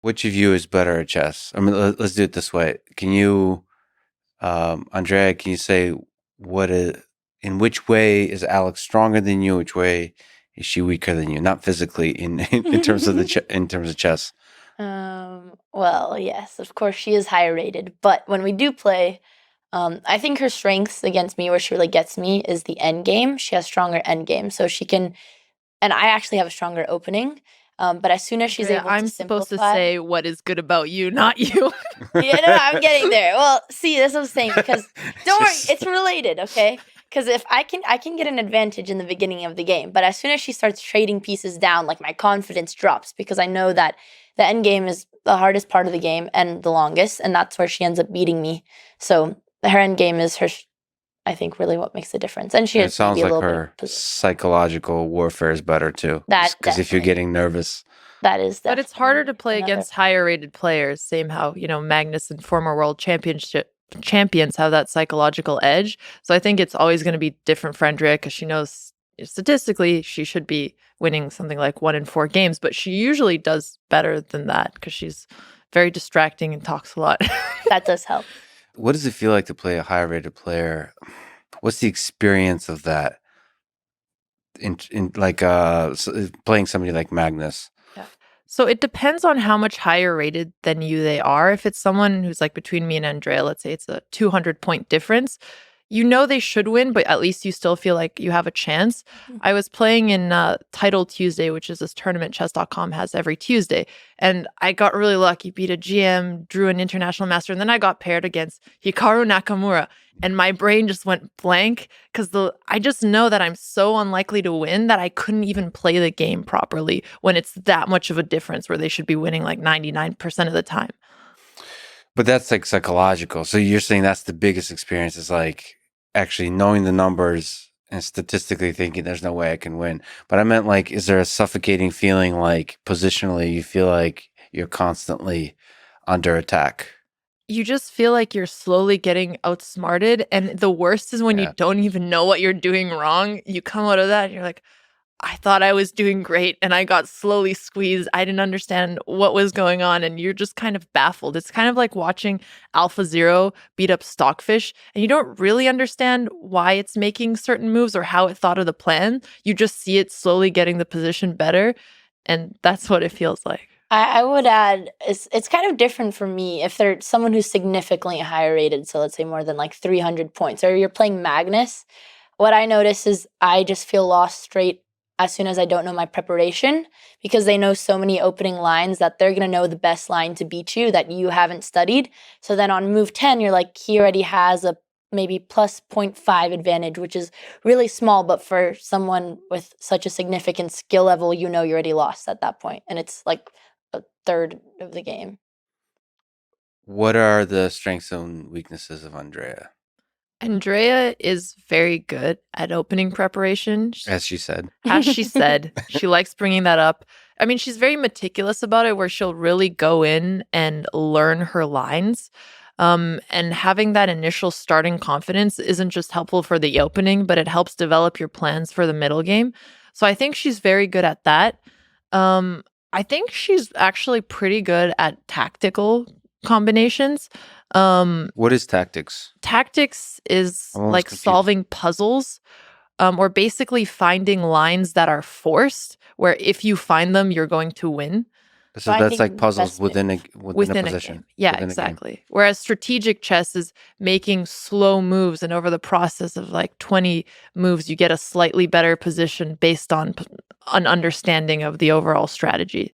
which of you is better at chess? I mean, let's do it this way. Can you, Andrea, can you say in which way is Alex stronger than you? Which way is she weaker than you? Not physically, in terms of in terms of chess. Well, yes, of course she is higher rated, but when we do play, I think her strengths against me, where she really gets me, is the end game. She has stronger end game, so she can, and I actually have a stronger opening. But as soon as she's able I'm to supposed to simplify, say what is good about you, not you. yeah, no, I'm getting there. Well, see, that's what I'm saying, because don't worry, it's related, okay? Because if I can get an advantage in the beginning of the game, but as soon as she starts trading pieces down, like my confidence drops, because I know that the end game is the hardest part of the game and the longest, and that's where she ends up beating me. So her end game is I think, really what makes the difference. And she It has sounds maybe a like little her bit psychological warfare is better too. that Because if you're definitely. getting nervous, That is But it's harder to play another- against higher rated players. Same how, Magnus and former world championship champions have that psychological edge. So I think it's always going to be different for Andrea, because she knows statistically she should be winning something like 1 in 4 games, but she usually does better than that because she's very distracting and talks a lot. That does help. what does it feel like to play a higher rated player? What's the experience of that in like playing somebody like Magnus? So it depends on how much higher rated than you they are. If it's someone who's like between me and Andrea, let's say it's a 200-point difference, they should win, but at least you still feel like you have a chance. I was playing in Title Tuesday, which is this tournament chess.com has every Tuesday. And I got really lucky, beat a GM, drew an international master, and then I got paired against Hikaru Nakamura. And my brain just went blank because I just know that I'm so unlikely to win that I couldn't even play the game properly when it's that much of a difference where they should be winning like 99% of the time. But that's like psychological. So you're saying that's the biggest experience, is like actually knowing the numbers and statistically thinking there's no way I can win. But I meant, like, is there a suffocating feeling, like positionally you feel like you're constantly under attack? You just feel like you're slowly getting outsmarted. And the worst is when you don't even know what you're doing wrong. You come out of that and you're like, I thought I was doing great and I got slowly squeezed. I didn't understand what was going on, and you're just kind of baffled. It's kind of like watching Alpha Zero beat up Stockfish, and you don't really understand why it's making certain moves or how it thought of the plan. You just see it slowly getting the position better, and that's what it feels like. I would add, it's kind of different for me if they're someone who's significantly higher rated, so let's say more than like 300 points, or you're playing Magnus. What I notice is I just feel lost straight as soon as I don't know my preparation, because they know so many opening lines that they're going to know the best line to beat you that you haven't studied. So then on move 10, you're like, he already has a maybe plus 0.5 advantage, which is really small, but for someone with such a significant skill level, you're already lost at that point, and it's like a third of the game. What are the strengths and weaknesses of Andrea? Andrea is very good at opening preparation. As she said. As she said, she likes bringing that up. I mean, she's very meticulous about it, where she'll really go in and learn her lines. And having that initial starting confidence isn't just helpful for the opening, but it helps develop your plans for the middle game. So I think she's very good at that. I think she's actually pretty good at tactical combinations. What is tactics? Tactics is like confused. solving puzzles, or basically finding lines that are forced, where if you find them, you're going to win. So that's like puzzles within a position. Game. Yeah, exactly. Whereas strategic chess is making slow moves, and over the process of like 20 moves, you get a slightly better position based on an understanding of the overall strategy.